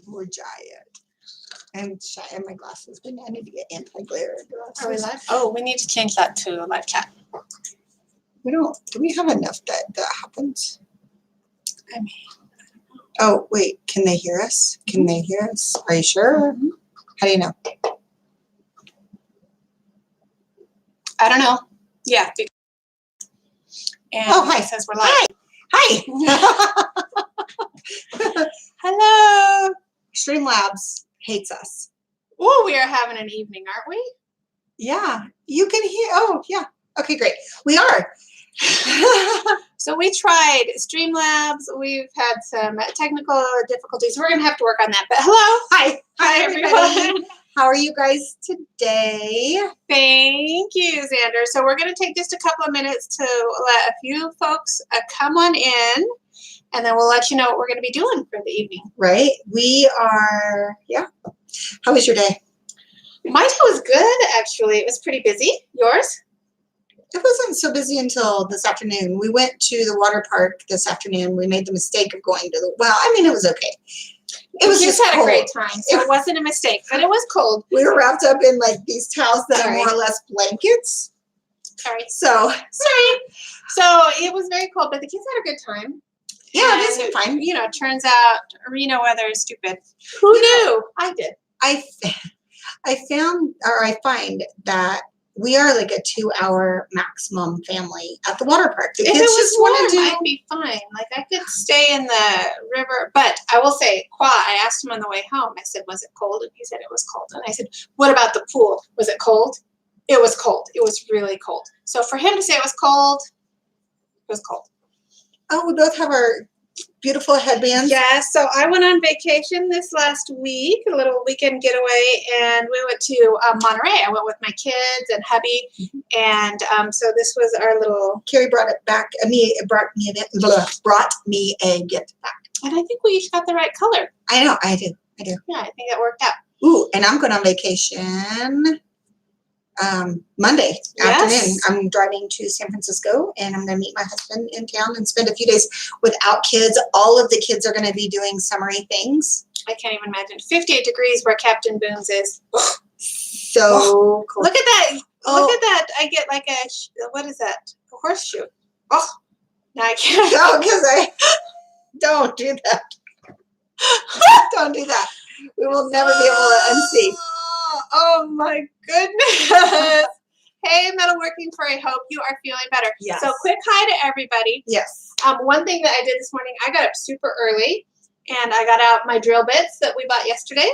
We're giant. I'm shy of my glasses. We need to get anti-glare glasses. Are we live? Oh, we need to change that to live chat. Do we have enough that happens? I mean, oh, wait. Can they hear us? Can they hear us? Are you sure? Mm-hmm. How do you know? I don't know. Yeah. And hi. It says we're live. Hi. Hello. Streamlabs hates us. Oh, we are having an evening, aren't we? Yeah. You can hear. Oh, yeah. Okay, great. We are. So we tried Streamlabs. We've had some technical difficulties. We're going to have to work on that. But hello. Hi, everybody. How are you guys today? Thank you, Xander. So we're going to take just a couple of minutes to let a few folks come on in, and then we'll let you know what we're going to be doing for the evening. Right. We are, yeah. How was your day? My day was good, actually. It was pretty busy. Yours? It wasn't so busy until this afternoon. We went to the water park this afternoon. We made the mistake of going to the, well, I mean, it was okay. It was just had cold. A great time, so it wasn't a mistake, but it was cold. We were wrapped up in like these towels that are more or less blankets. Sorry. So it was very cold, but the kids had a good time. Yeah, it is fine. You know, it turns out Reno weather is stupid. Who knew? I did. I find that we are like a 2-hour maximum family at the water park. The if kids it was just warm, want to do. I'd be fine. Like I could stay in the river, but I will say, I asked him on the way home. I said, "Was it cold?" And he said, "It was cold." And I said, "What about the pool? Was it cold?" It was cold. It was really cold. So for him to say it was cold, it was cold. Oh, we both have our beautiful headbands. Yeah, so I went on vacation this last week, a little weekend getaway, and we went to Monterey. I went with my kids and hubby, and so this was our little. Carrie brought it back. Brought me a gift back. And I think we each got the right color. I know, I do. Yeah, I think that worked out. Ooh, and I'm going on vacation Monday afternoon. I'm driving to San Francisco, and I'm going to meet my husband in town and spend a few days without kids. All of the kids are going to be doing summery things. I can't even imagine. 58 degrees where Captain Boone's is. So cool. Look at that. Look at that. I get like what is that? A horseshoe. Oh, now I can't. No, because don't do that. Don't do that. We will never be able to unsee. Oh my goodness. Hey, metalworking for I hope you are feeling better. Yes. So quick hi to everybody. Yes. One thing that I did this morning, I got up super early and I got out my drill bits that we bought yesterday.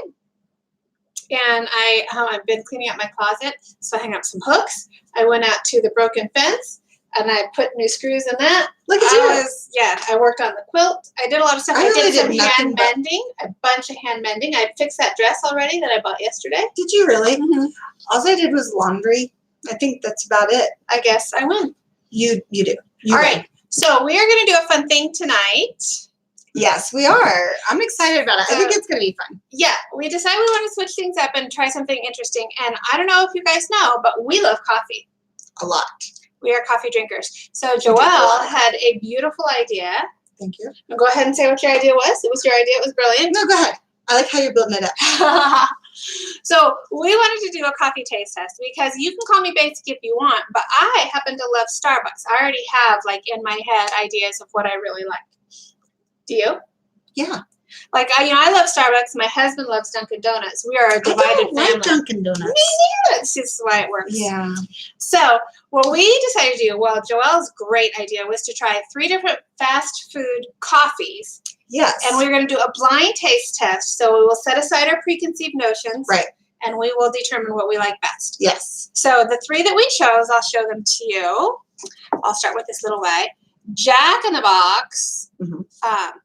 And I've been cleaning up my closet. So I hung up some hooks. I went out to the broken fence and I put new screws in that. Look at you. I worked on the quilt. I did a lot of stuff. I really did some did hand mending, a bunch of hand mending. I fixed that dress already that I bought yesterday. Did you really? Mm-hmm. All I did was laundry. I think that's about it. I guess I win. You do. All right. So we are going to do a fun thing tonight. Yes, we are. I'm excited about it. I think it's going to be fun. Yeah. We decided we want to switch things up and try something interesting. And I don't know if you guys know, but we love coffee. A lot. We are coffee drinkers. So Joelle had a beautiful idea. Thank you. Go ahead and say what your idea was. It was your idea. It was brilliant. No, go ahead. I like how you're building it up. So we wanted to do a coffee taste test because you can call me basic if you want, but I happen to love Starbucks. I already have like in my head ideas of what I really like. Do you? Yeah. Like I love Starbucks. My husband loves Dunkin' Donuts. We are a divided family. I like Dunkin' Donuts. Me neither. It's just the way it works. Yeah. So what we decided to do, Joelle's great idea was to try 3 different fast food coffees. Yes. And we're going to do a blind taste test. So we will set aside our preconceived notions. Right. And we will determine what we like best. Yes. So the 3 that we chose, I'll show them to you. I'll start with this little guy. Jack in the Box.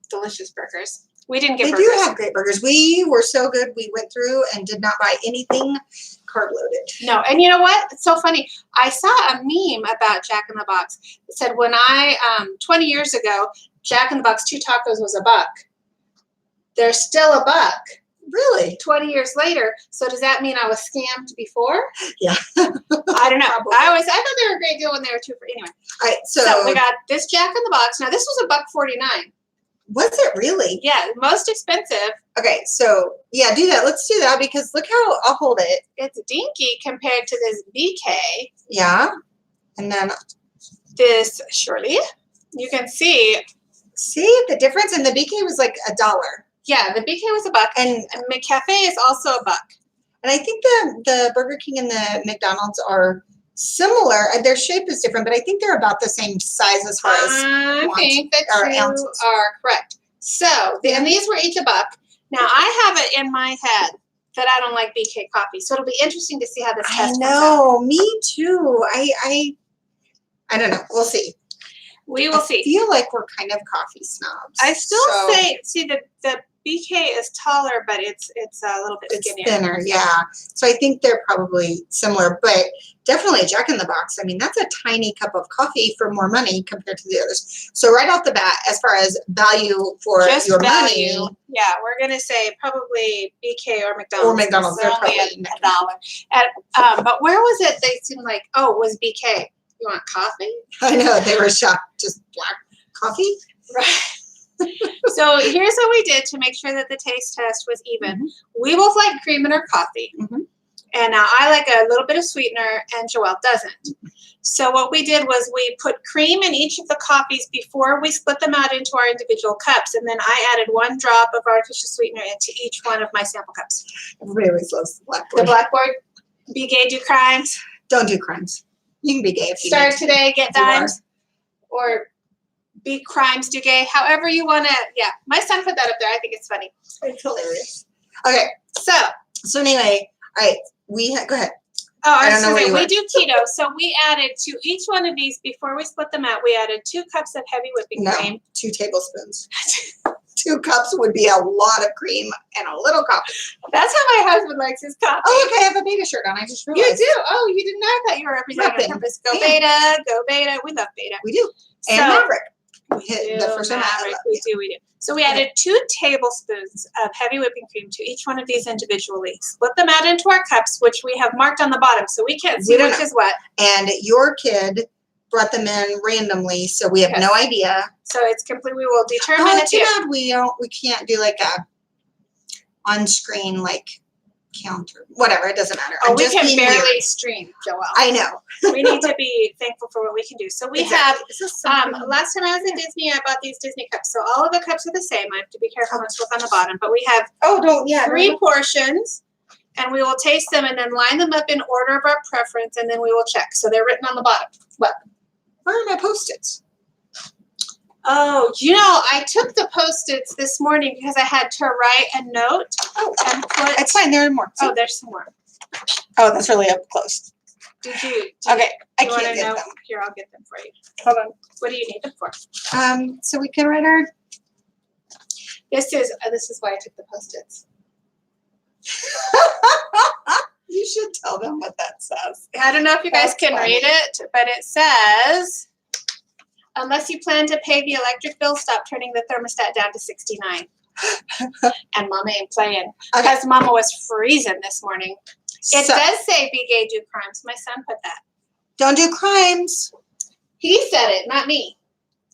Delicious burgers. We didn't get burgers. They do have great burgers. We were so good. We went through and did not buy anything carb loaded. No. And you know what? It's so funny. I saw a meme about Jack in the Box. It said when 20 years ago, Jack in the Box 2 tacos was $1. They're still $1. Really? 20 years later. So does that mean I was scammed before? Yeah. I don't know. I thought they were a great deal when they were 2 for anyway. All right. So we got this Jack in the Box. Now this was $1.49. Was it really? Yeah, most expensive. Okay, so yeah, do that. Let's do that because look how I'll hold it. It's dinky compared to this BK. Yeah. And then This Shirley. You can see. see the difference? And the BK was like $1. Yeah, the BK was $1, and McCafe is also $1. And I think the Burger King and the McDonald's are similar. Their shape is different, but I think they're about the same size as far as I think that you ounces. are correct. So, and these were each $1. Now, I have it in my head that I don't like BK coffee, so it'll be interesting to see how this test comes out. I know, me too. I don't know. We'll see. We will see. I feel like we're kind of coffee snobs. I still see the BK is taller, but it's a little bit skinnier. It's thinner, yeah. So I think they're probably similar, but definitely Jack in the Box. I mean, that's a tiny cup of coffee for more money compared to the others. So right off the bat, as far as value for Just your value, money, yeah, we're gonna say probably BK or McDonald's. Or McDonald's, They're they're only probably $1. But where was it? They seemed like, oh, it was BK. You want coffee? I know they were shocked. Just black coffee, Right. So here's what we did to make sure that the taste test was even. Mm-hmm. We both like cream in our coffee. Mm-hmm. And now I like a little bit of sweetener and Joelle doesn't. So what we did was we put cream in each of the coffees before we split them out into our individual cups. And then I added 1 drop of artificial sweetener into each one of my sample cups. Everybody always loves the blackboard. The blackboard. Be gay, do crimes. Don't do crimes. You can be gay if you Start today, get dimes. Or be crimes, do gay. However you want to. Yeah, my son put that up there. I think it's funny. It's hilarious. Okay, so anyway, all right, go ahead. Oh, I was going to say, we do keto. So we added to each one of these, before we split them out, we added 2 cups of heavy whipping cream. 2 tablespoons. 2 cups would be a lot of cream and a little coffee. That's how my husband likes his coffee. Oh, look, I have a Beta shirt on. I just realized. You do? Oh, you didn't know? I thought you were representing Campus. Go Beta, go Beta. We love Beta. We do. And Maverick. We hit the first Maverick. We do. So we added 2 tablespoons of heavy whipping cream to each one of these individually. Split them out into our cups, which we have marked on the bottom, so we can't see which is what. And your kid brought them in randomly, so we have no idea. So it's complete. We will determine it. Too bad we can't do like a on-screen like counter. Whatever, it doesn't matter. Oh, we can barely stream, Joelle. I know. We need to be thankful for what we can do. So we have. Last time I was in Disney, I bought these Disney cups. So all of the cups are the same. I have to be careful and look on the bottom. But we have 3 portions. And we will taste them and then line them up in order of our preference, and then we will check. So they're written on the bottom. What? Where are my Post-its? Oh, I took the Post-its this morning because I had to write a note. Oh, it's fine. There are more. Oh, there's some more. Oh, that's really up close. Did you? Okay, I can't get them. Here, I'll get them for you. Hold on. What do you need them for? So we can write our. This is why I took the Post-its. You should tell them what that says. I don't know if you guys can read it, but it says, unless you plan to pay the electric bill, stop turning the thermostat down to 69. And Mama ain't playing. Because Mama was freezing this morning. It does say be gay, do crimes. My son put that. Don't do crimes. He said it, not me.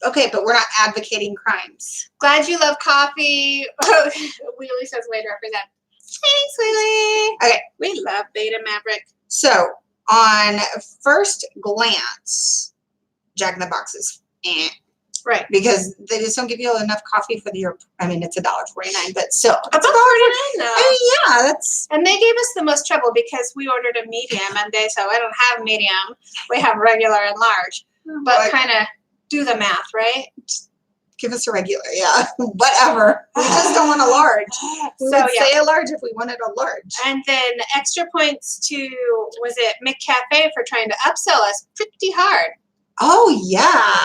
Okay, but we're not advocating crimes. Glad you love coffee. Wheelie says way to represent. Thanks, Wheelie. Okay. We love Beta Maverick. So, on first glance, Jack in the Box is right. Because they just don't give you enough coffee for it's $1.49, but still. About $1.49 though. I mean, yeah, that's. And they gave us the most trouble because we ordered a medium and they said, I don't have medium. We have regular and large. But kind of do the math, right? Give us a regular, yeah. Whatever. We just don't want a large. We would say a large if we wanted a large. And then extra points to, was it McCafe for trying to upsell us pretty hard. Oh, yeah.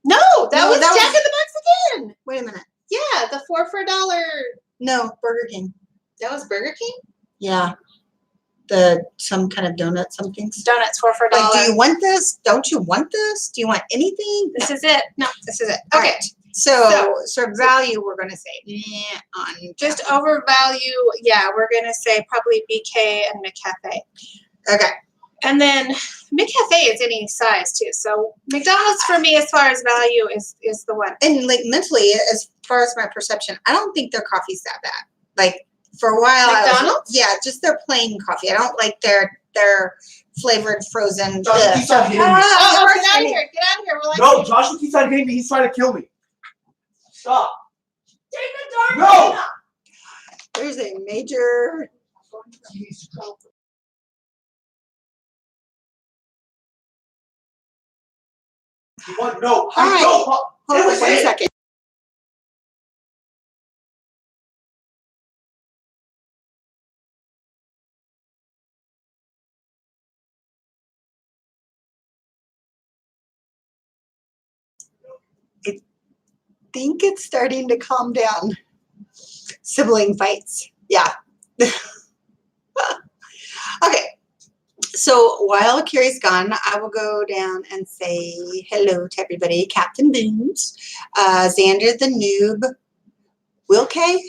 No, that was Jack in the Box again. Wait a minute. Yeah, the 4 for $1. No, Burger King. That was Burger King? Yeah. Some kind of donut, something. Donuts 4 for $1. Like, do you want this? Don't you want this? Do you want anything? This is it. No, this is it. Okay. Right. So value, we're going to say on just over value. Yeah, we're going to say probably BK and McCafe. Okay. And then McCafe is any size too. So McDonald's for me, as far as value, is the one. And like mentally, as far as my perception, I don't think their coffee's that bad. Like for a while, McDonald's? yeah, just their plain coffee. I don't like their flavored frozen. Joshua keeps on hitting me. Oh, get out of here! Get out of here! We're like, No, Joshua keeps on hitting me. He's trying to kill me. Stop. take the darn No! thing off. There's a major. What? No. Hi. No. Hold on 1 second. I think it's starting to calm down. Sibling fights. Yeah. Okay. So while Carrie's gone, I will go down and say hello to everybody. Captain Booms, Xander the Noob, Will K,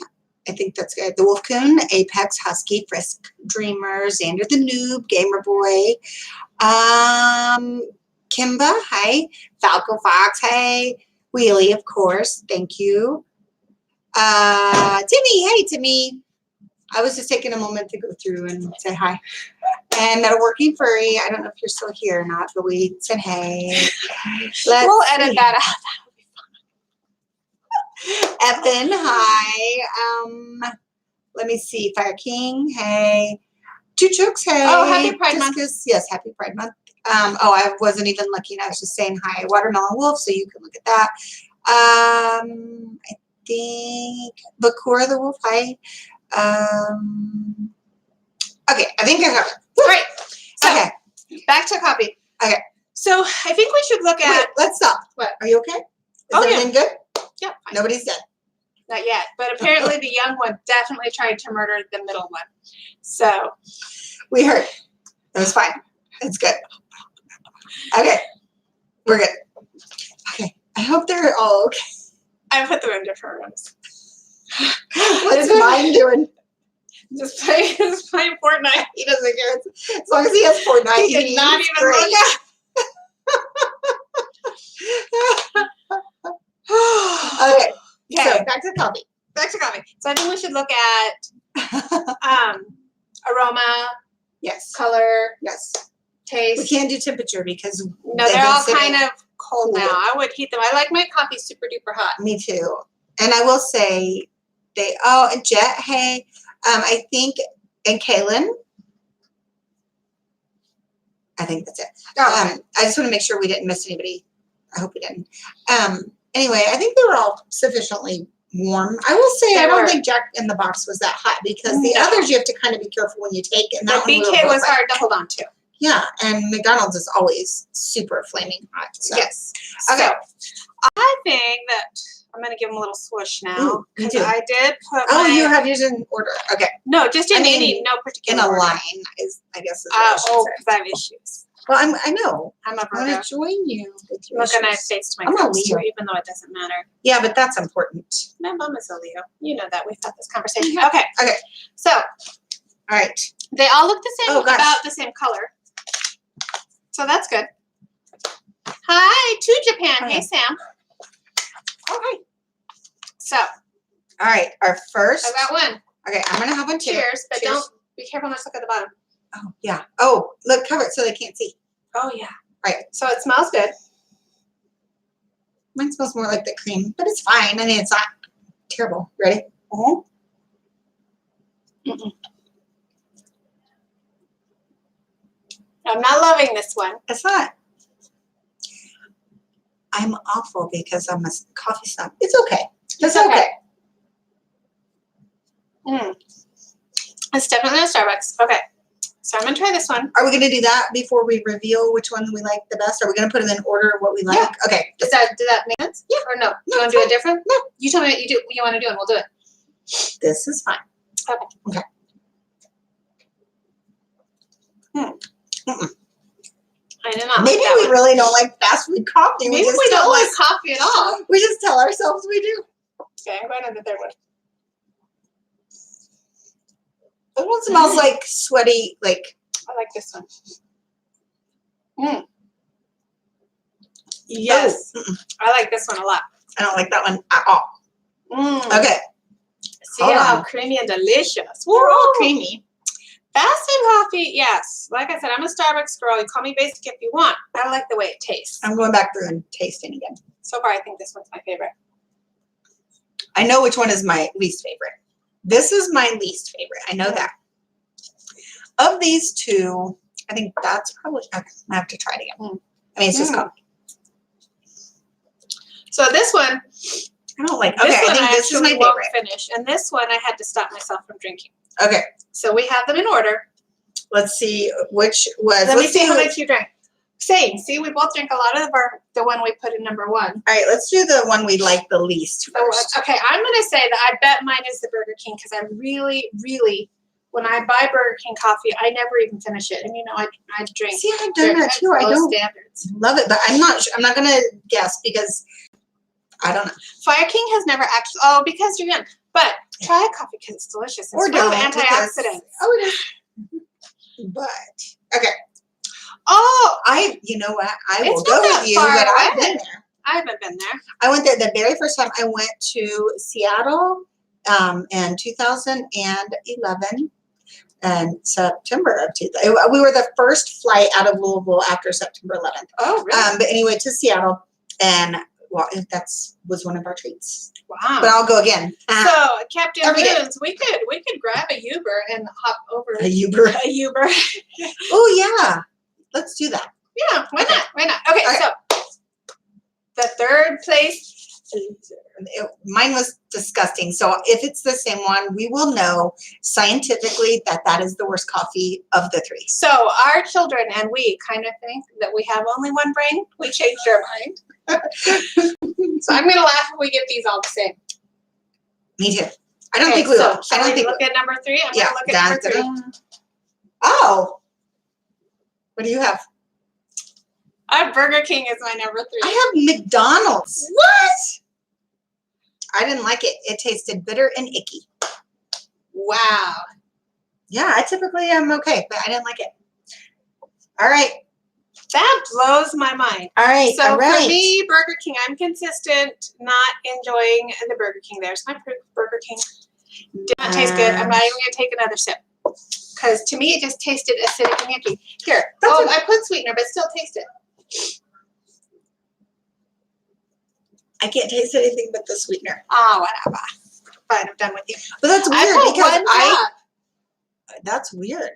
I think that's good. The Wolf Coon, Apex Husky, Frisk Dreamer, Xander the Noob, Gamer Boy, Kimba, hi, Falco Fox, hi, Wheelie, of course, thank you. Timmy, hey Timmy. I was just taking a moment to go through and say hi. And Metalworking Furry, I don't know if you're still here or not, but we said hey. We'll edit that out. Evan, hi. Let me see. Fire King, hey. Two Chooks, hey. Oh, happy Pride Month. Yes, happy Pride Month. I wasn't even looking. I was just saying hi. Watermelon Wolf, so you can look at that. I think Bakura the Wolf, hi. Okay, I think I have it. All right. So Okay. back to copy. Okay. So I think we should look at. Wait, let's stop. What? Are you okay? Is Oh, yeah. everything good? Yep. Fine. Nobody's dead. Not yet, but apparently the young one definitely tried to murder the middle one. So We heard. It was fine. It's good. Okay. We're good. Okay. I hope they're all okay. I put them in different rooms. What's mine doing? Just playing Fortnite. He doesn't care. As long as he has Fortnite, He did not he's even great. look at. Okay. Okay. So back to coffee. Back to coffee. So I think we should look at aroma, Yes. color, Yes. taste. We can't do temperature because No, they've they're been all sitting- kind of cold cool. now. I would heat them. I like my coffee super duper hot. Me too. And I will say and Jet, hey, I think, and Kaylin, I think that's it. I just want to make sure we didn't miss anybody. I hope we didn't. Anyway, I think they were all sufficiently warm. I will say They I don't were. think Jack in the Box was that hot because the No. others you have to kind of be careful when you take. And The that one we were BK both was like- hard to hold on to. Yeah, and McDonald's is always super flaming hot. So. Yes. Okay. So I think that I'm gonna give them a little swoosh now Ooh, me because too. I did put. Oh, my, you have yours in order. Okay. no, just in I mean, any no In particular a order. line is, I guess, is what I should Oh, say. because I have issues. Well, I know. I'm a I Virgo. want to join you with your Look, and I issues. faced my I'm a cups too, Leo. even though it doesn't matter. Yeah, but that's important. My mom is a Leo. You know that. We've had this conversation. Okay. Okay. So All right. they all look the same, Oh, gosh. about the same color. So that's good. Hi, to Japan. Hi. Hey, Sam. Okay. So All right. Our first. I got one. Okay, I'm gonna have one too. Cheers, but Cheers. don't be careful not to look at the bottom. Oh yeah. Oh, look, cover it so they can't see. Oh yeah. Right. So it smells good. Mine smells more like the cream, but it's fine. I mean, it's not terrible. Ready? Mm-mm. I'm not loving this one. It's not. I'm awful because I'm a coffee snob. It's okay. It's okay. Mm. It's definitely a Starbucks. Okay. So I'm gonna try this one. Are we gonna do that before we reveal which one we like the best? Are we gonna put them in order of what we like? Yeah. Okay. Did that make sense? Yeah. Or no? Do No, you want it's to do fine. it different? No. You tell me what you want to do, and we'll do it. This is fine. Okay. Mm-mm. I did not. Maybe like that we one. really don't like fast food coffee. Maybe just we don't tell like us- coffee at all. We just tell ourselves we do. Okay, I'm going to the third one. That one smells like sweaty, like I like this one. Yes. Oh, I like this one a lot. I don't like that one at all. Okay. See Hold how on. creamy and delicious. Woo! They're all creamy. Boston coffee, yes. Like I said, I'm a Starbucks girl. You call me basic if you want. I like the way it tastes. I'm going back through and tasting again. So far, I think this one's my favorite. I know which one is my least favorite. This is my least favorite. I know that. Of these two, I think that's probably, okay, I have to try it again. I mean, it's just coffee. So this one, I don't like, this okay, I one think this is my actually won't favorite. finish. And this one, I had to stop myself from drinking. Okay, So we have them in order. let's see which was, Let me let's see how do, much you drank. Same. See, we both drink a lot of the one we put in number one. all right, let's do the one we like the least first. Okay, I'm going to say that I bet mine is the Burger King because I really, when I buy Burger King coffee, I never even finish it. And you know, I drink. See, I've done that too. I low don't standards. love it, but I'm not going to guess because I don't know. Fire King has never actually, because you're young. But try a coffee because it's delicious. It's Or full of don't, antioxidants. Oh, it is. But, okay. Oh, You know what? I will It's go not that with you, far but I've away. been there. I haven't been there. I went there the very first time I went to Seattle in 2011 and September of 2000. We were the first flight out of Louisville after September 11th. Oh, really? But anyway, to Seattle, and well, was one of our treats. Wow. But I'll go again. So, Captain Every day. Moons, we could grab a Uber and hop over. A Uber. A Uber. Oh yeah, let's do that. Yeah, why not? Why not? Okay, Okay. so the third place. Mine was disgusting. So if it's the same one, we will know scientifically that is the worst coffee of the three. So our children and we kind of think that we have only one brain. We changed our mind. So I'm gonna laugh if we get these all the same. Me too. I don't think we will. I don't think. Look at number three. I'm gonna look at number three. Oh, what do you have? I have Burger King as my number three. I have McDonald's. What? I didn't like it. It tasted bitter and icky. Wow. Yeah, I typically am okay, but I didn't like it. All right. That blows my mind. All right. So all right. for me, Burger King, I'm consistent, not enjoying the Burger King. There's my proof. Burger King did not taste good. I'm not even going to take another sip. Because to me, it just tasted acidic and yucky. Here. I put sweetener, but still taste it. I can't taste anything but the sweetener. Oh, whatever. Fine, I'm done with you. But that's I weird put because one drop. that's weird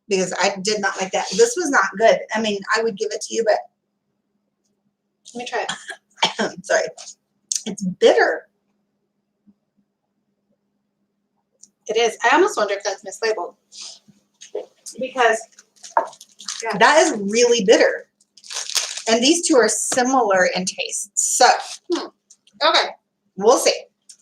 because I did not like that. This was not good. I mean, I would give it to you, but Let me try it. sorry. It's bitter. It is. I almost wonder if that's mislabeled. Because That is really bitter. And these two are similar in taste. So, okay, we'll see.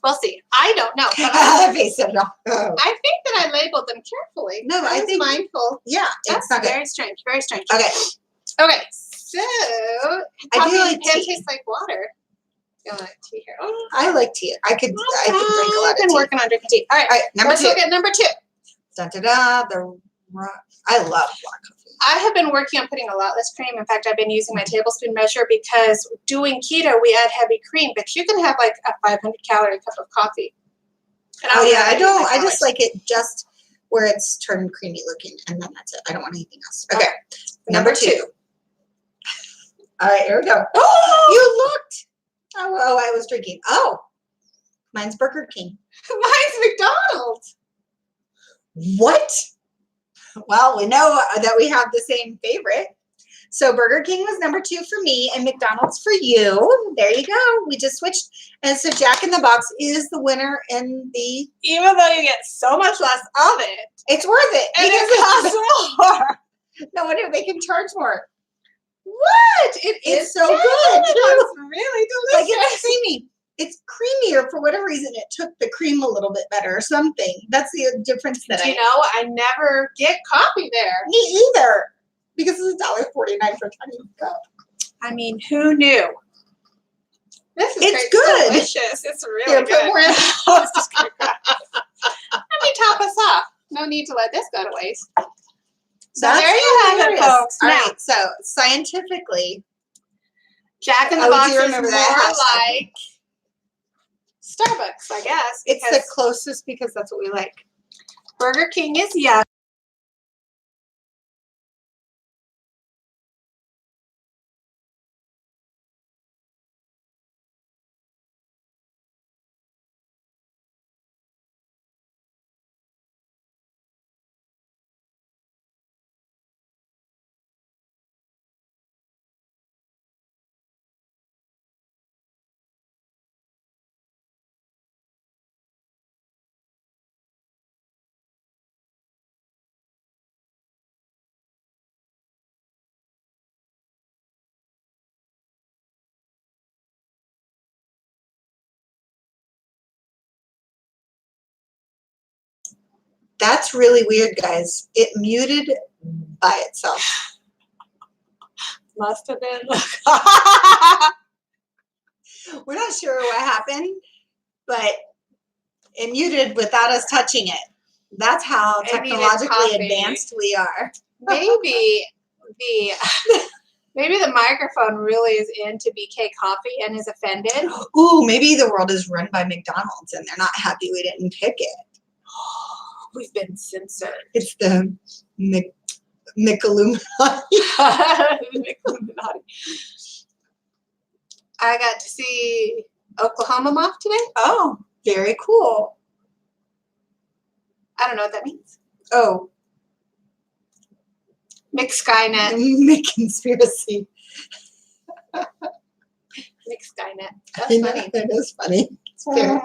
we'll see. I don't know. But I face it all. Oh. I think that I labeled them carefully. No, I I was think- mindful. Yeah, That's it's not good. very strange. Very strange. Okay. Okay, so I do coffee like in Japan tea. tastes like water. You like tea here? Oh, I like tea. I could drink a lot I've of been tea. working on drinking tea. All right, All right, number let's two. look at number two. Da, da, da, I love black coffee. I have been working on putting a lot less cream. In fact, I've been using my tablespoon measure because doing keto, we add heavy cream, but you can have like a 500-calorie cup of coffee. And Oh yeah, I eat don't. my I just calories. like it just where it's turned creamy looking, and then that's it. I don't want anything else. Okay, Okay. number two. All right, here we go. Oh, you looked. Oh, I was drinking. Oh, mine's Burger King. Mine's McDonald's. What? Well, we know that we have the same favorite. So Burger King was number two for me and McDonald's for you. There you go. We just switched. And so Jack in the Box is the winner in the, Even though you get so much less of it, it's worth it. and because it costs more. no wonder they can charge more. What? It's so good. good, too. It's really Like delicious. it's creamy. It's creamier for whatever reason. It took the cream a little bit better or something. That's the difference that Do you know, I never get coffee there. Me either. Because it's $1.49 for a tiny cup. I mean, who knew? This is It's great. good. Delicious. It's really Here, good. put more in. It's just gonna crack. Let me top us off. No need to let this go to waste. So there you have it, hilarious. folks. All Now, right, so scientifically, Jack in the Oh, do Box you is remember more that hashtag? like Starbucks, I guess. it's the Because closest because that's what we like. Burger King is yuck. That's really weird, guys. It muted by itself. Must have been. We're not sure what happened, but it muted without us touching it. That's how It needed technologically coffee. advanced we are. Maybe the microphone really is into BK coffee and is offended. Ooh, maybe the world is run by McDonald's and they're not happy we didn't pick it. We've been censored. It's the McIlluminati. I got to see Oklahoma moth today. Oh, very cool. I don't know what that means. Oh, McSkynet. conspiracy. McSkynet. I That's know, funny. that is funny. It's fair.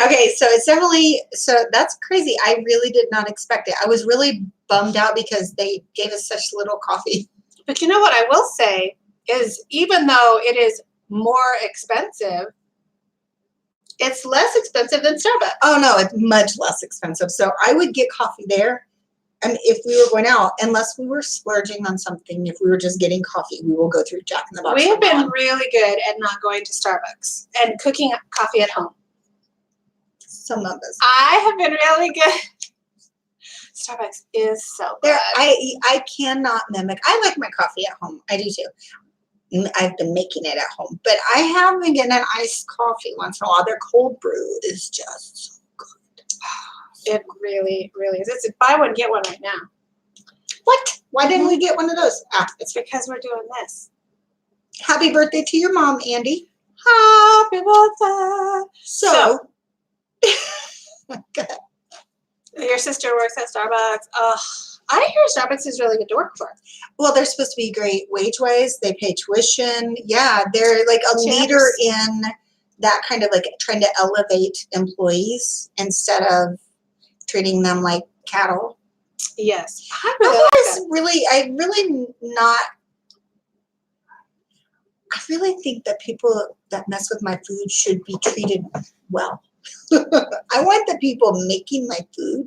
Okay, so it's definitely, so that's crazy. I really did not expect it. I was really bummed out because they gave us such little coffee. But you know what I will say is even though it is more expensive, it's less expensive than Starbucks. Oh no, it's much less expensive. So I would get coffee there. I mean, if we were going out, unless we were splurging on something, if we were just getting coffee, we will go through Jack in the Box. We have for been one. really good at not going to Starbucks and cooking coffee at home. Some of us. I have been really good. Starbucks is so good. There, I cannot mimic. I like my coffee at home. I do too. I've been making it at home, but I have been getting an iced coffee once in a while. Their cold brew is just so good. It really, really is. It's a buy one, get one right now. What? Why didn't we get one of those? It's because we're doing this. Happy birthday to your mom, Andy. Happy birthday. So Your sister works at Starbucks. I hear Starbucks is really good to work for. well, they're supposed to be great wage-wise. They pay tuition. Yeah, they're like a leader in that kind of like trying to elevate employees instead of treating them like cattle. Yes. I really think that people that mess with my food should be treated well. I want the people making my food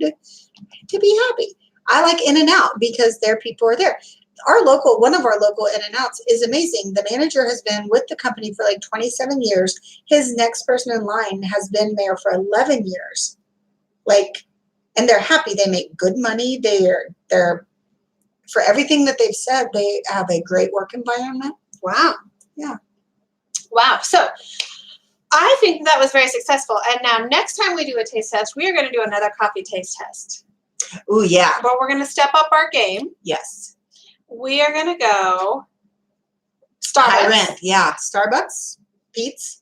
to be happy. I like In-N-Out because their people are there. One of our local In-N-Outs is amazing. The manager has been with the company for like 27 years. His next person in line has been there for 11 years. And they're happy. They make good money. They're for everything that they've said, they have a great work environment. Wow. Yeah. Wow. So I think that was very successful. And now next time we do a taste test, we are going to do another coffee taste test. Oh, yeah. But we're going to step up our game. Yes. We are going to go Starbucks. High rent. Yeah. Starbucks, Pete's.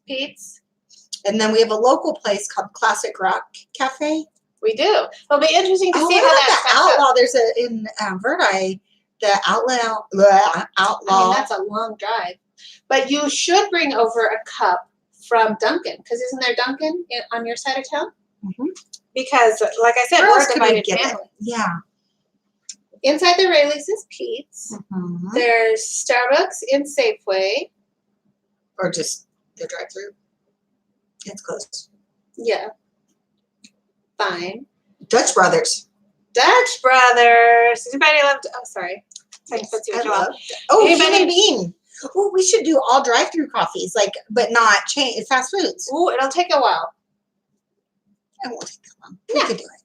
And then we have a local place called Classic Rock Cafe. We do. It'll be interesting to see what how about that the stacks up. Outlaw? There's in Verdi, the Outlaw. I mean, that's a long drive. But you should bring over a cup from Dunkin', because isn't there Dunkin' on your side of town? Mm-hmm. Because, like I said, Where we're else a could we divided get it? family. Yeah. Inside the Rayleigh's is Pete's. Mm-hmm. There's Starbucks in Safeway. Or just the drive-through. It's closed. Yeah. Fine. Dutch Brothers. Dutch Brothers. Anybody love? Oh, sorry. Human Bean. Oh, we should do all drive-through coffees, but not chain fast foods. Ooh, it'll take a while. I won't take that long. We could do it.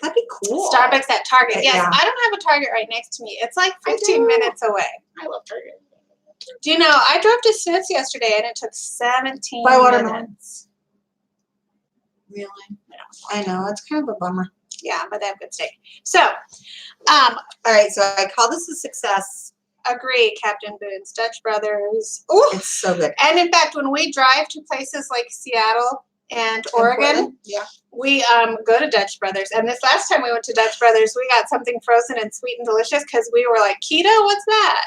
That'd be cool. cool. Starbucks at Target. Yes, Yeah. I don't have a Target right next to me. It's like 15 do. minutes away. I love Target. Do you know, I drove to Smith's yesterday and it took 17 Buy watermelon. minutes. Really? I know. It's kind of a bummer. Yeah, but they have good steak. So, All right. So I call this a success. agree, Captain Boone's Dutch Brothers. Oh, It's so good. and in fact, when we drive to places like Seattle and Oregon, Yeah. we go to Dutch Brothers. And this last time we went to Dutch Brothers, we got something frozen and sweet and delicious because we were like, keto, what's that?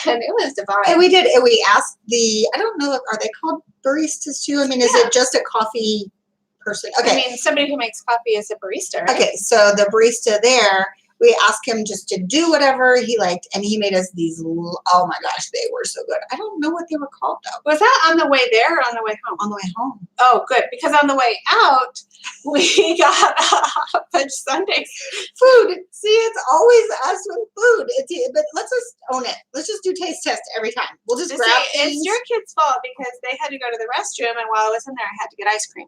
And it was divine. And we did. And we asked I don't know, are they called baristas too? I mean, is it just a coffee person? Okay. I mean, somebody who makes coffee is a barista, right? Okay. So the barista there, we asked him just to do whatever he liked. And he made us these, oh my gosh, they were so good. I don't know what they were called though. Was that on the way there or on the way home? On the way home. Oh, good. Because on the way out, we got hot fudge sundaes. Food. See, it's always us with food. But let's just own it. Let's just do taste test every time. We'll just grab things. It's your kids' fault because they had to go to the restroom, and while I was in there, I had to get ice cream.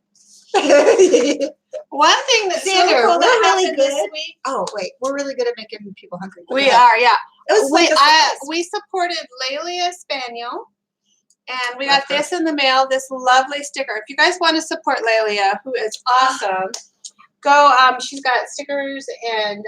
One thing that's Xander, really cool that we're really happened this good. week. Oh, wait. We're really good at making people hungry. We are, yeah. It was like a surprise. We supported Lelia Spaniel, and we got this in the mail, this lovely sticker. If you guys want to support Lelia, who is awesome, go. She's got stickers and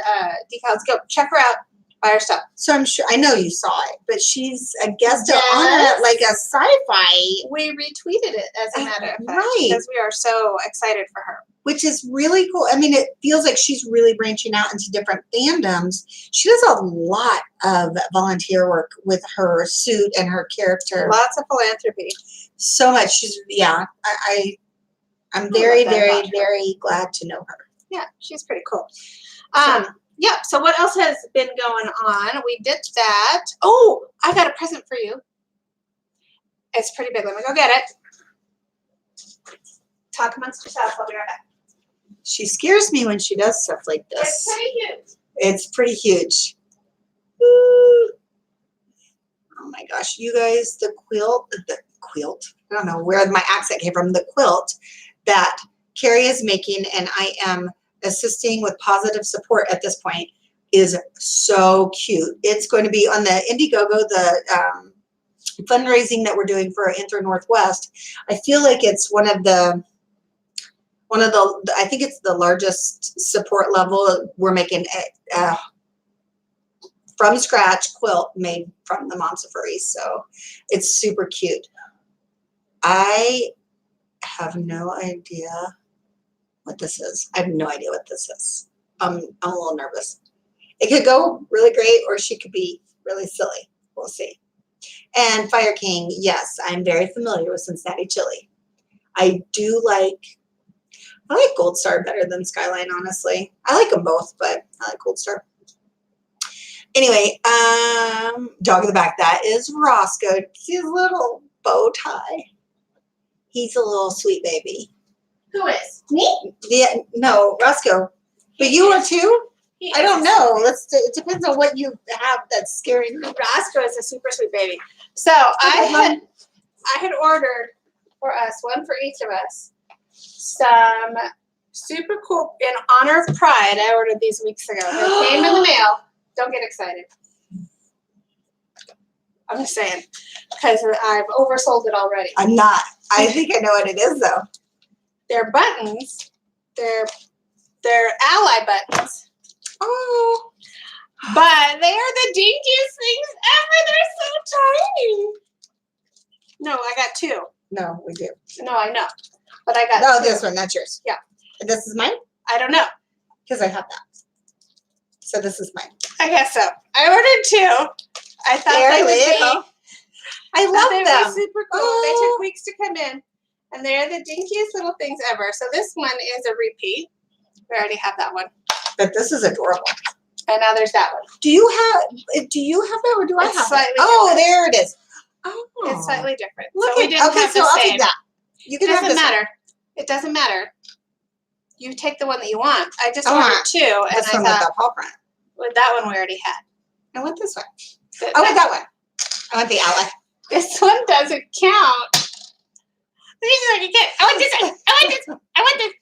decals. Go check her out. Buy her stuff. So I'm sure, I know you saw it, but she's a guest Yes. on like a sci-fi, We retweeted it, as a matter of fact, Right. because we are so excited for her. which is really cool. I mean, it feels like she's really branching out into different fandoms. She does a lot of volunteer work with her suit and her character. Lots of philanthropy. So much. She's, yeah, I'm I very, love that very, about her. very glad to know her. Yeah, she's pretty cool. Yeah, so what else has been going on? We did that. Oh, I got a present for you. It's pretty big. Let me go get it. Talk amongst yourselves. I'll be right back. She scares me when she does stuff like It's this. pretty huge. It's pretty huge. Woo. Oh my gosh, you guys, the quilt, I don't know where my accent came from, the quilt that Carrie is making and I am assisting with positive support at this point is so cute. It's going to be on the Indiegogo, the fundraising that we're doing for Inter Northwest. I feel like it's one of the, I think it's the largest support level. We're making a from scratch quilt made from the Montsefiore. So it's super cute. I have no idea what this is. I have no idea what this is. I'm a little nervous. It could go really great or she could be really silly. We'll see. And Fire King, yes, I'm very familiar with Cincinnati chili. I like Gold Star better than Skyline, honestly. I like them both, but I like Gold Star. Anyway, dog in the back, that is Roscoe. See his little bow tie? He's a little sweet baby. Who is? Me? Yeah, no, Roscoe. But you are too? He I don't is. know. It depends on what you have that's scaring you. Roscoe is a super sweet baby. So I had ordered for us, one for each of us, some super cool, in honor of Pride. I ordered these weeks ago. They came in the mail. Don't get excited. I'm just saying, because I've oversold it already. I'm not. I think I know what it is, though. They're buttons. They're ally buttons. Oh. But they are the dinkiest things ever. They're so tiny. No, I got two. No, we do. No, I know. But I got Oh, two. this one. That's yours. Yeah. And this is mine? I don't know. Because I have that. So this is mine. I guess so. I ordered two. I thought There they would we be. go. I They love were them. super cool. Oh. They took weeks to come in. And they're the dinkiest little things ever. So this one is a repeat. We already have that one. But this is adorable. And now there's that one. Do you have that or do I It's have slightly that? Oh, different. there it is. Oh. It's slightly different. Look so we at didn't okay, have so the I'll same. take that. You It can have doesn't this one. matter. It doesn't matter. You take the one that you want. I just I ordered want two, and This I one with thought, the paw print. well, that one we already had. I want this one. But I want that one. I want the ally. this one doesn't count. This is like a kid. I want this one. I want this one. I want this.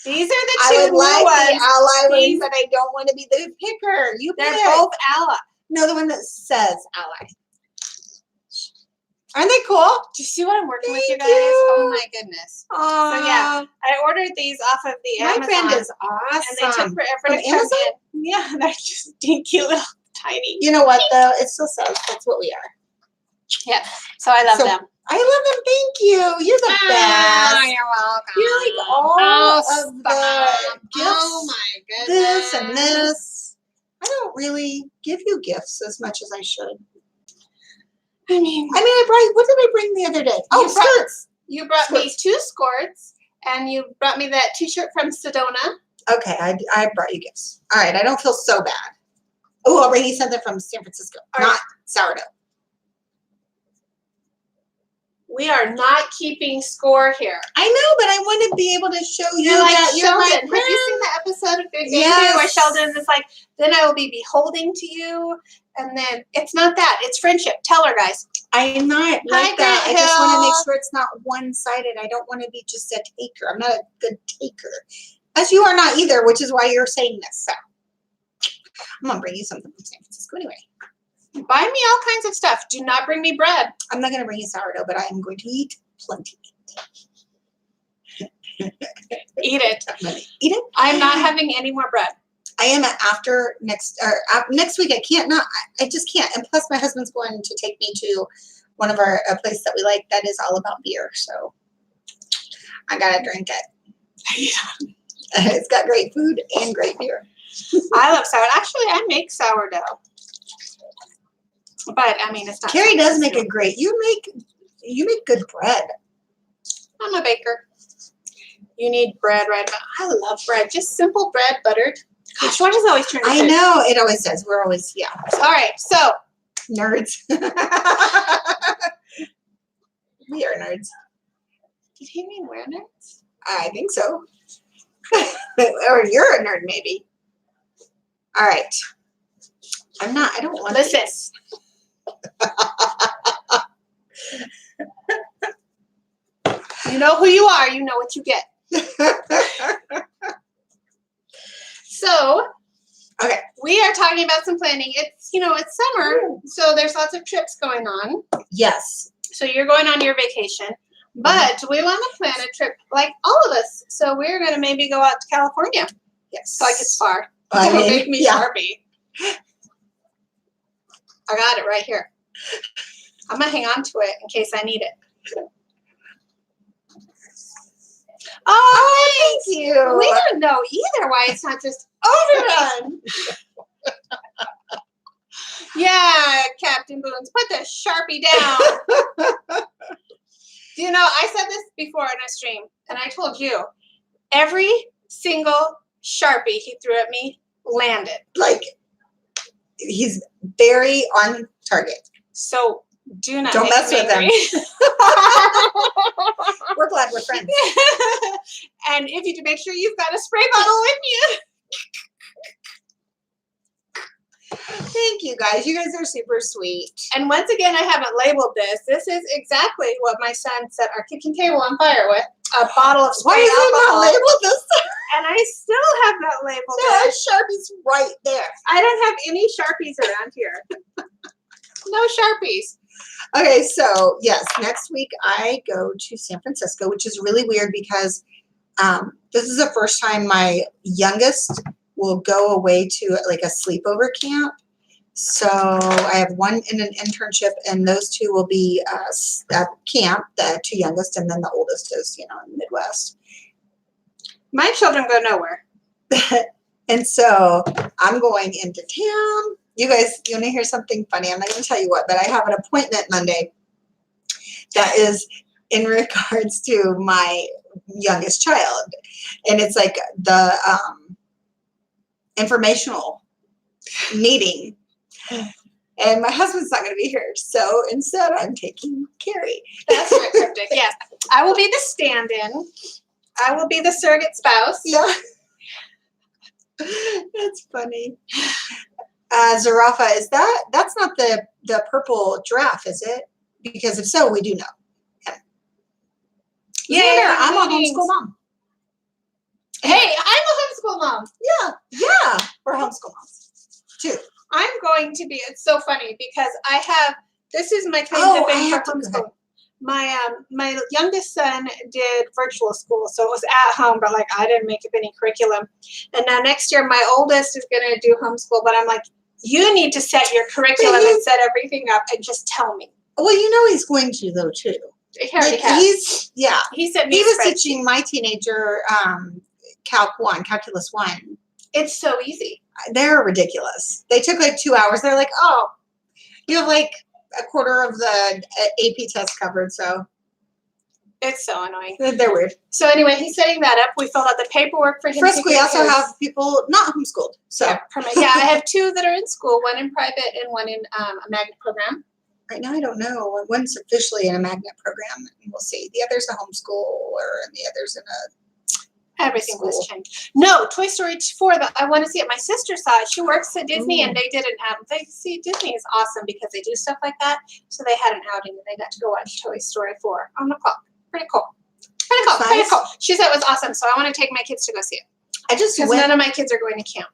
These are the I two would new like the ones. ally one, These- but I don't want to be the picker. You They're pick. both ally. No, the one that says ally. Aren't they cool? Do you see what I'm working with, you Thank guys? you. Oh my goodness. Aww. yeah, I ordered these off of the My Amazon. friend is and they took awesome. forever From to come Amazon? in. Yeah, they're just dinky little tiny. You know what though? It still says that's what we are. Yeah, so I love So, them. I love them. Thank you. You're the best. You're welcome. You're like all Oh, of the stop. gifts. Oh my goodness. This and this. I don't really give you gifts as much as I should. I brought. What did I bring the other day? Oh, You brought- skirts. You brought me Skirts. 2 skirts, and you brought me that T-shirt from Sedona. Okay, I brought you gifts. All right, I don't feel so bad. Oh, I'll bring you something from San Francisco, All not sourdough. We are not keeping score here. I know, but I want to be able to show you You're like that you're my Sheldon. friend. Have you seen the episode of Big Bang Yes. Theory where Sheldon is like, then I will be beholding to you, and then it's not that. It's friendship. Tell her, guys. I'm not Hi, like that. I Grant just want to make Hill. sure it's not one-sided. I don't want to be just a taker. I'm not a good taker. As you are not either, which is why you're saying this. So I'm going to bring you something from San Francisco anyway. Buy me all kinds of stuff. Do not bring me bread. I'm not going to bring you sourdough, but I am going to eat plenty. Eat it. I'm going to eat it. I'm not having any more bread. I am after next week. I can't not. I just can't. And plus, my husband's going to take me to one of a place that we like that is all about beer. So I gotta drink it. It's got great food and great beer. I love sourdough. Actually, I make sourdough. But I mean, it's not. Carrie does make a great. You make good bread. I'm a baker. You need bread, right? I love bread. Just simple bread, buttered. Gosh, why does it always turn? I know it always does. We're always All right, so nerds. We are nerds. did he mean we're nerds? I think so. Or you're a nerd, maybe. All right. I'm not. I don't want Listen. this. You know who you are. You know what you get. So, Okay. we are talking about some planning. It's it's summer, so there's lots of trips going on. Yes. So you're going on your vacation, but we want to plan a trip like all of us. So we're going to maybe go out to California. Yes. Like it's far. I It'll mean, make me yeah. Sharpie. I got it right here. I'm gonna hang on to it in case I need it. Oh, thank you. We don't know either why it's not just overrun. Yeah, Captain Boons, put the Sharpie down. I said this before in a stream, and I told you, every single Sharpie he threw at me landed. Like, he's very on target. So do not Don't make mess me with him. angry. We're glad we're friends. And if you do, make sure you've got a spray bottle with you. Thank you, guys. You guys are super sweet. And once again, I haven't labeled this. This is exactly what my son set our kitchen table on fire with. A bottle of Why spray is it not alcohol. labeled this? And I still have not labeled There are it. Sharpies right there. I don't have any Sharpies around here. No Sharpies. Okay, so yes, next week I go to San Francisco, which is really weird because this is the first time my youngest will go away to like a sleepover camp. So I have one in an internship, and those two will be at camp, the two youngest, and then the oldest is, in the Midwest. My children go nowhere. And so I'm going into town. You guys, you want to hear something funny? I'm not going to tell you what, but I have an appointment Monday that is in regards to my youngest child. And it's like the informational meeting. And my husband's not going to be here. So instead, I'm taking Carrie. That's my cryptic. Yes. I will be the stand-in. I will be the surrogate spouse. Yeah. That's funny. Zarafa, that's not the purple giraffe, is it? Because if so, we do know. Yeah, I'm a meetings. homeschool mom. Hey, I'm a homeschool mom. Yeah, we're homeschool moms too. I'm going to be. It's so funny because this is my claim Oh, to I fame for have to go ahead. homeschooling. My youngest son did virtual school, so it was at home, but like I didn't make up any curriculum. And now next year, my oldest is going to do homeschool, but I'm like, you need to set your curriculum and set everything up and just tell me. Well, you know he's going to though too. He already has. He sent me. He a was spreadsheet. teaching my teenager calculus 1. It's so easy. They're ridiculous. They took like 2 hours. They're like, oh, you have like a quarter of the AP test covered. So It's so annoying. they're weird. So anyway, he's setting that up. We filled out the paperwork for him. Frisk, we also have people not homeschooled. So yeah, I have 2 that are in school, one in private and one in a magnet program. right now, I don't know. One's officially in a magnet program, and we'll see. The other's a homeschooler, and the other's in a Everything school. was changed. No, Toy Story 4, I want to see it. My sister saw it. She works at Disney, and they didn't have. Disney is awesome because they do stuff like that. So they had an outing, and they got to go watch Toy Story 4 on the clock. Pretty cool. Pretty cool. Nice. Pretty cool. She said it was awesome, so I want to take my kids to go see it. I just Because went. none of my kids are going to camp.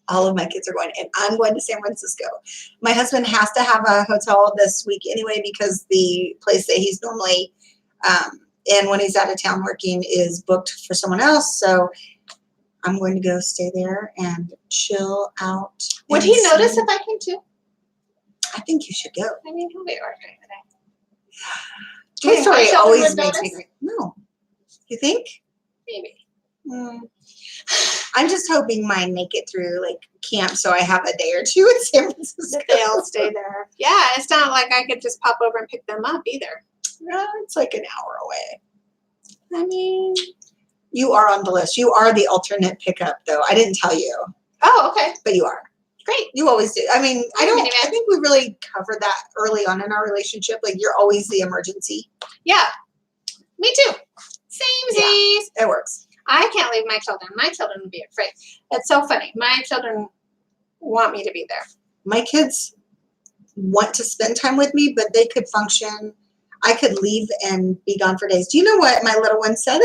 All of my kids are going, and I'm going to San Francisco. My husband has to have a hotel this week anyway because the place that he's normally in when he's out of town working is booked for someone else. So I'm going to go stay there and chill out. Would he notice if I came too? I think you should go. I mean, he'll be ordering today. Toy Do you think my Story children always would makes me notice? great. No, you think? Maybe. I'm just hoping mine make it through like camp, so I have a day or two in San Francisco. That they all stay there. Yeah, it's not like I could just pop over and pick them up either. No, it's like an hour away. I mean, you are on the list. You are the alternate pickup, though. I didn't tell you, Oh, okay. but you are. Great. You always do. I mean, I Minivan. think we really covered that early on in our relationship. Like, you're always the emergency. Yeah. Me too. Samesies. It works. I can't leave my children. My children would be afraid. It's so funny. My children want me to be there. My kids want to spend time with me, but they could function. I could leave and be gone for days. Do you know what my little one said?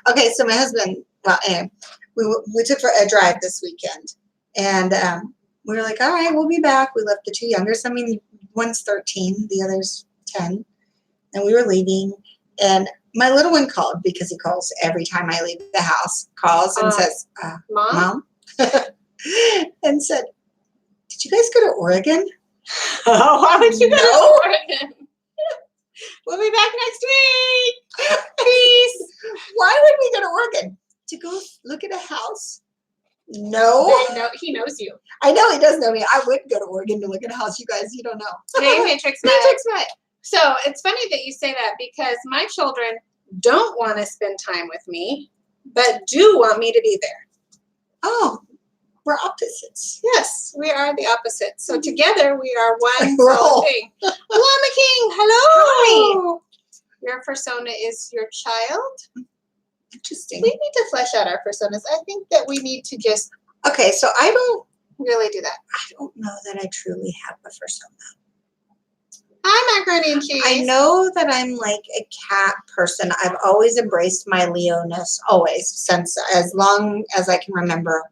Okay, so my husband, well, anyway, we took for a drive this weekend, and we were like, all right, we'll be back. We left the 2 youngest. I mean, one's 13, the other's 10, and we were leaving, and my little one called because he calls every time I leave the house, and says, Mom? and said, did you guys go to Oregon? Why would you go No. to Oregon? We'll be back next week. Peace. Why would we go to Oregon? To go look at a house? No. He knows you. I know he does know me. I would go to Oregon to look at a house. You guys, you don't know. Hey, Matrix Matrix Matt. So it's funny that you say that because my children don't want to spend time with me, but do want me to be there. Oh, we're opposites. Yes, we are the opposite. So together we are one We're solid all- thing. Llama King, hello. Your persona is your child. Interesting. We need to flesh out our personas. I think that we need to just Okay, so I really do that. don't know that I truly have a persona. Hi, macaroni and cheese. I know that I'm like a cat person. I've always embraced my Leo-ness, always, since as long as I can remember.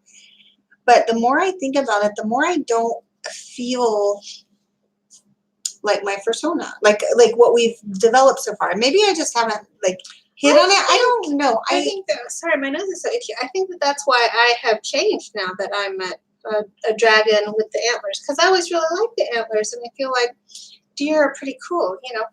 But the more I think about it, the more I don't feel like my persona, like what we've developed so far. Maybe I just haven't like hit on it. I don't know. I think that, sorry, my nose is so itchy. I think that that's why I have changed now that I'm a dragon with the antlers, because I always really liked the antlers, and I feel like deer are pretty cool, you know.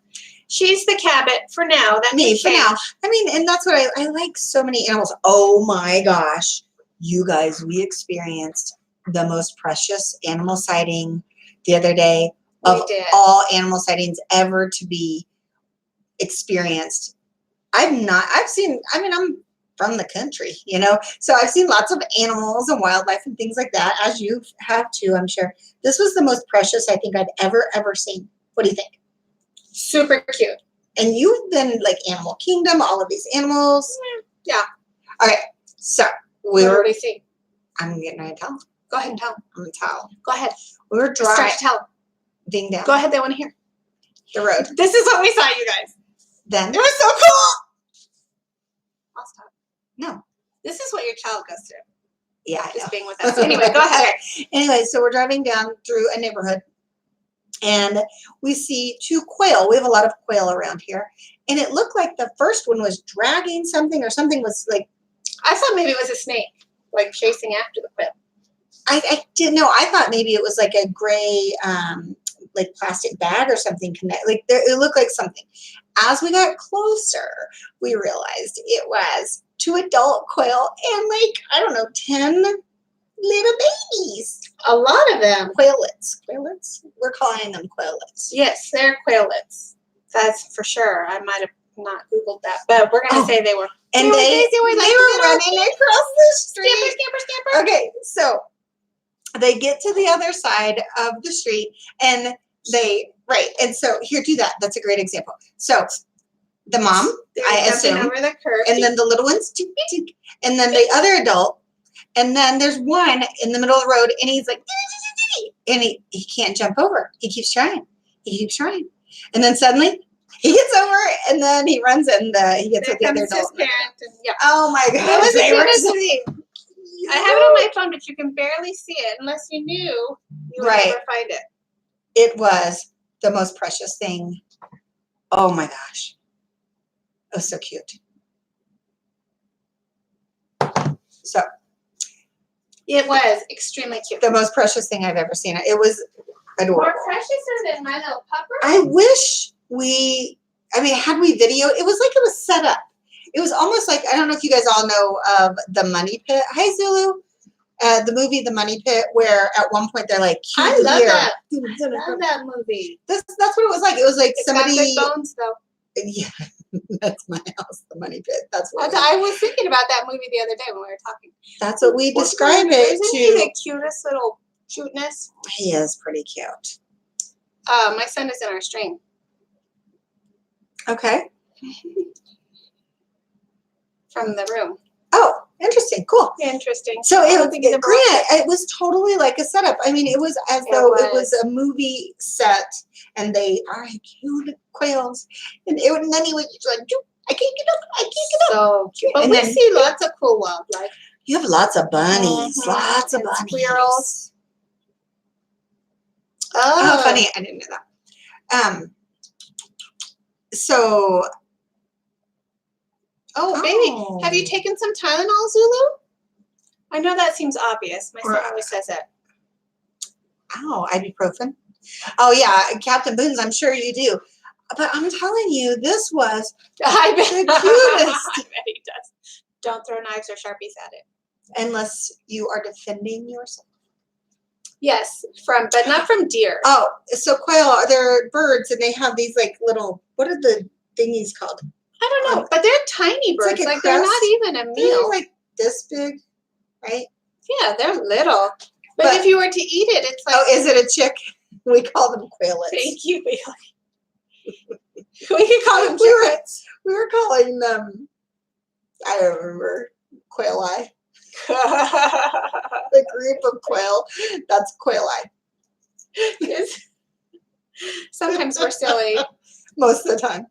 She's the cabot for now. That me may for change. now. I mean, and that's what I like so many animals. Oh my gosh. You guys, we experienced the most precious animal sighting the other day of We did. all animal sightings ever to be experienced. I'm from the country, you know, so I've seen lots of animals and wildlife and things like that, as you have too, I'm sure. This was the most precious I think I've ever seen. What do you think? Super cute. And you've been like Animal Kingdom, all of these animals. Yeah. Okay, so What do we see? I'm getting ready to tell. Go ahead and tell them. I'm gonna tell. Go ahead. We were Start driving to tell them. down Go ahead. They want to hear. the road. This is what we saw, you guys. Then It was so cool. I'll stop. No. This is what your child goes through. Yeah, I know. Just being with us. Anyway, go ahead. Okay. Anyway, so we're driving down through a neighborhood and we see two quail. We have a lot of quail around here. And it looked like the first one was dragging something or something was like. I thought maybe it was a snake, like chasing after the quail. I didn't know. I thought maybe it was like a gray, like plastic bag or something. Like it looked like something. As we got closer, we realized it was two adult quail and like, I don't know, 10 little babies. A lot of them. Quailets. Quailets? We're calling them quailets. Yes, they're quailets. That's for sure. I might have not Googled that, but we're going to say they were. And they were running across the street. Scamper. Okay, so they get to the other side of the street and and so here, do that. That's a great example. So the mom, I assume, over the curb, and then the little ones, and then the other adult, and then there's one in the middle of the road, and he's like, and he can't jump over. He keeps trying. And then suddenly he gets over, and then he runs and he gets with the other adult. His parent, and, yeah. Oh my gosh. That was they the were cutest so thing. I have it on my phone, but you can barely see it unless you knew you would never find it. It was the most precious thing. Oh my gosh. It was so cute. So it was extremely cute. The most precious thing I've ever seen. It was adorable. More preciouser than my little pupper. I wish had we video, it was like it was set up. It was almost like, I don't know if you guys all know of The Money Pit. Hi, Zulu. The movie The Money Pit, where at one point they're like, I love that. Love that movie. That's what it was like. It was like it's somebody. Got good bones, though. Yeah, that's my house, The Money Pit. That's what I was thinking about that movie the other day when we were talking. That's what we describe it Isn't to. he the cutest little cuteness? He is pretty cute. My son is in our stream. Okay. From the room. Oh, interesting. Cool. Interesting. So it was totally like a setup. I mean, it was as though it was a movie set, and they are cute quails, and then he was just like, I can't get up. So cute. But we see lots of cool wildlife. You have lots of bunnies, lots of bunnies, squirrels. Oh, funny! I didn't know that. So. Oh, baby, have you taken some Tylenol, Zulu? I know that seems obvious. My son always says it. Oh, ibuprofen? Oh, yeah, Captain Boone's, I'm sure you do. But I'm telling you, this was the cutest. I bet he does. Don't throw knives or Sharpies at it. Unless you are defending yourself. Yes, but not from deer. Oh, so quail, they're birds, and they have these like little, what are the thingies called? I don't know, but they're tiny birds. Like they're not even a meal. They're like this big, right? Yeah, they're little. But if you were to eat it, it's like. Oh, is it a chick? We call them quailets. Thank you, Bailey. We could call them chickens. We were calling them, I don't remember, quail eye. The group of quail, that's quail eye. Sometimes we're silly. Most of the time.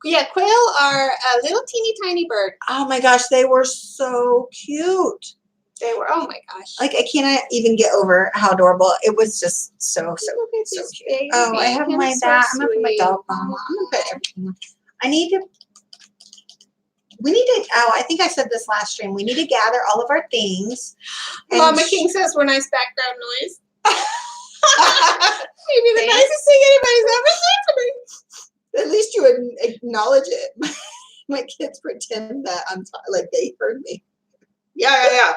Yeah, quail are a little teeny tiny bird. Oh my gosh, they were so cute. They were, oh my gosh. Like I cannot even get over how adorable. It was just so cute. Baby. Oh, I have my so I'm gonna put my dog mama. I'm gonna put everything. I think I said this last stream. We need to gather all of our things. Mama King says we're nice background noise. Maybe the nicest thing anybody's ever said to me. At least you would acknowledge it. My kids pretend that like they heard me. Yeah.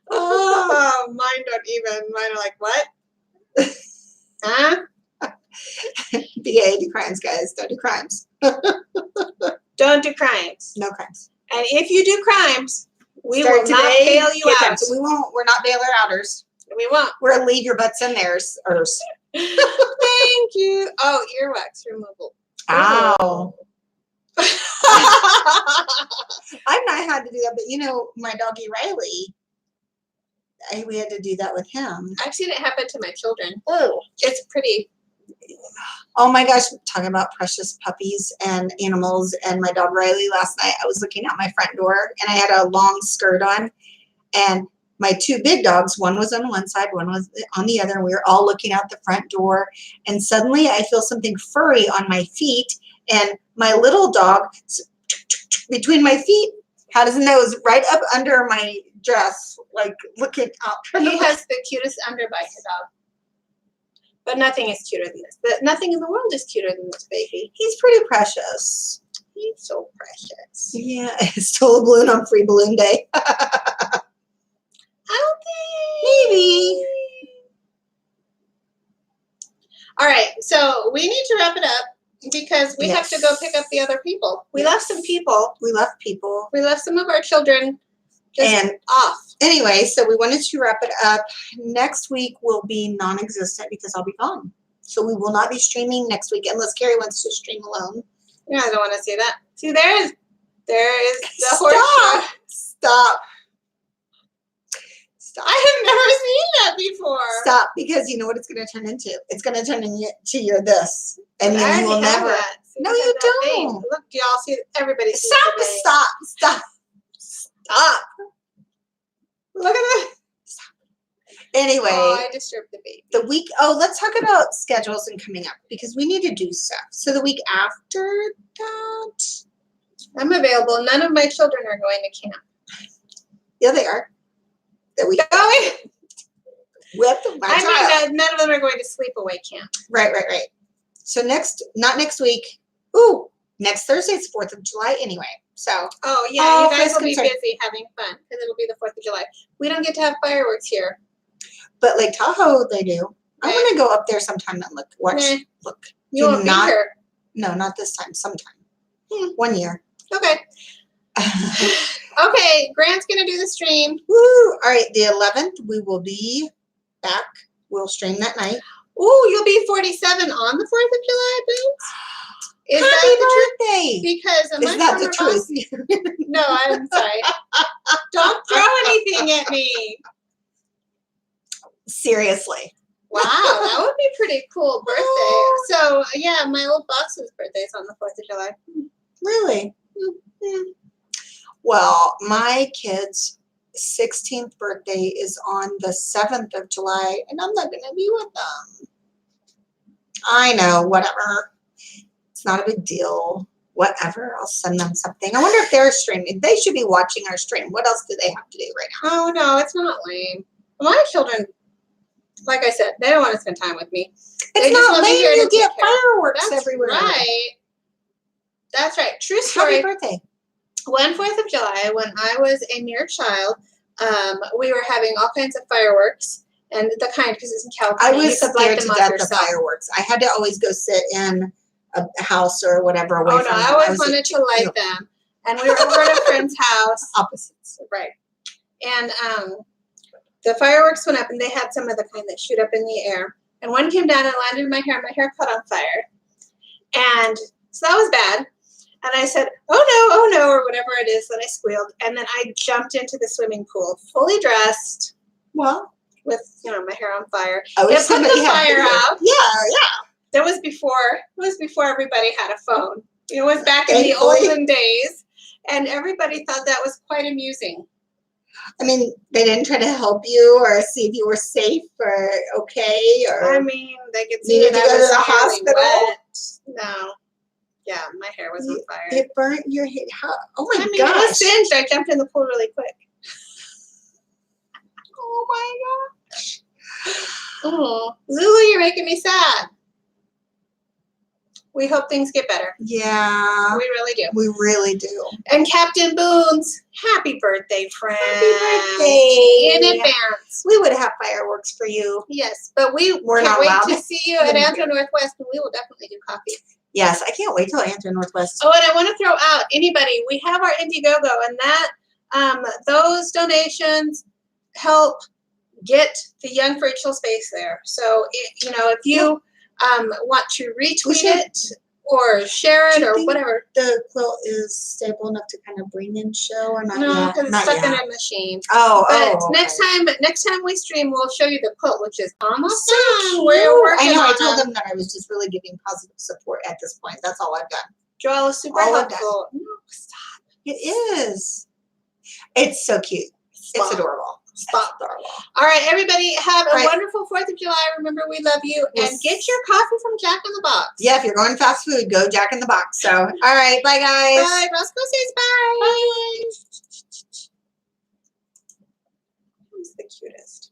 Oh, mine don't even. Mine are like, what? Huh? BA, do crimes, guys. Don't do crimes. Don't do crimes. No crimes. And if you do crimes, we will not bail you out. We won't. We're not bailer outers. We won't. We're gonna leave your butts in there. Thank you. Oh, earwax removal. Ow. I've not had to do that, but my doggy Riley, we had to do that with him. I've seen it happen to my children. Oh, it's pretty Oh my gosh, talking about precious puppies and animals and my dog Riley last night. I was looking out my front door and I had a long skirt on and my two big dogs, one was on one side, one was on the other, and we were all looking out the front door and suddenly I feel something furry on my feet and my little dog between my feet had his nose right up under my dress, like looking out. He has the cutest underbite, the dog. But nothing is cuter than this. But nothing in the world is cuter than this baby. He's pretty precious. He's so precious. Yeah, stole a balloon on Free Balloon Day. I don't think. Maybe. All right, so we need to wrap it up because we have to go pick up the other people. We left some people. We left people. We left some of our children just And off. anyway, so we wanted to wrap it up. Next week will be non-existent because I'll be gone. So we will not be streaming next week unless Carrie wants to stream alone. Yeah, I don't want to see that. See, there is the Stop. horse. Stop. Stop. I have never seen that before. Stop, because you know what it's going to turn into? It's going to turn into your this. And I then you will already have never. that. See, No, we you have that vein. don't. Look, do y'all see? Everybody sees Stop, the vein. stop, stop. Stop. Look at that. Anyway. Oh, I disturbed the baby. The week, let's talk about schedules and coming up because we need to do stuff. So the week after that, I'm available. None of my children are going to camp. yeah, they are. The week Going? with my child. None of them are going to sleepaway camp. Right. So not next week. Ooh, next Thursday's 4th of July anyway. So, Oh, yeah, you guys first will be concern. busy having fun because it'll be the 4th of July. We don't get to have fireworks here. but Lake Tahoe, they do. I Nah. want to go up there sometime and watch. Nah. Look. You Do won't be not- here. No, not this time. Sometime. 1 year. Okay. Okay, Grant's going to do the stream. Woo! All right, the 11th, we will be back. We'll stream that night. Ooh, you'll be 47 on the 4th of July, Boots? Is Happy that the birthday! truth? Because a Is month that from the her truth? birth- No, I'm sorry. Don't throw anything at me. Seriously. Wow, that would be pretty cool birthday. So, yeah, my old boss's birthday is on the 4th of July. Really? Yeah. Well, my kid's 16th birthday is on the 7th of July, and I'm not going to be with them. I know, whatever. It's not a big deal. Whatever. I'll send them something. I wonder if they're streaming. They should be watching our stream. What else do they have to do right now? Oh, no, it's not lame. My children, like I said, they don't want to spend time with me. They It's just not want me lame. here to You get take care. fireworks That's everywhere. right. That's right. True story. Happy birthday. One 4th of July, when I was a mere child, we were having all kinds of fireworks, and the kind, because it's in I California, was you could light scared them to up death of yourself. fireworks. I had to always go sit in a house or whatever away Oh no, from them. I always was wanted to light you know, them, and we were over at a friend's house. opposites. Right, and the fireworks went up, and they had some of the kind that shoot up in the air, and one came down and landed in my hair. My hair caught on fire, and so that was bad. And I said, oh no, or whatever it is that I squealed. And then I jumped into the swimming pool, fully dressed, Well, with, my hair on fire. I It wish put somebody the had fire video. out. Yeah. It was before everybody had a phone. It was back in the Thankfully. olden days. And everybody thought that was quite amusing. I mean, they didn't try to help you or see if you were safe or okay or. I mean, they could see Needed that to I go to was the fairly hospital? wet. No. Yeah, my hair was on fire. It burnt your head. Oh my I mean, gosh. it was singed. I jumped in the pool really quick. Oh my gosh. Oh, Zulu, you're making me sad. We hope things get better. Yeah. We really do. We really do. And Captain Boone's, happy birthday, friend. Happy birthday. In advance. We would have fireworks for you. Yes, but We're can't not wait allowed. to see you at Antro Northwest, and we will definitely do coffee. Yes, I can't wait till Antrim Northwest. Oh, and I want to throw out anybody. We have our Indiegogo, and that those donations help get the Young for Rachel space there. So, if you want to retweet should. it or share Do it you or think whatever. the quilt is stable enough to kind of bring in show or not No, yet? because it's Not stuck in yet. a machine. Oh, But okay. next time we stream, we'll show you the quilt, which is almost So done. cute. We're working I know. I on told them. them that I was just really giving positive support at this point. That's all I've done. Joelle is super All of that. helpful. No, stop. It is. It's so cute. It's adorable. Stop. It's adorable. All right, everybody, have a All right. wonderful 4th of July. Remember, we love you. Yes. And get your coffee from Jack in the Box. Yeah, if you're going fast food, go Jack in the Box. So, all right. Bye, guys. Bye. Roscoe says bye. Bye. Who's the cutest?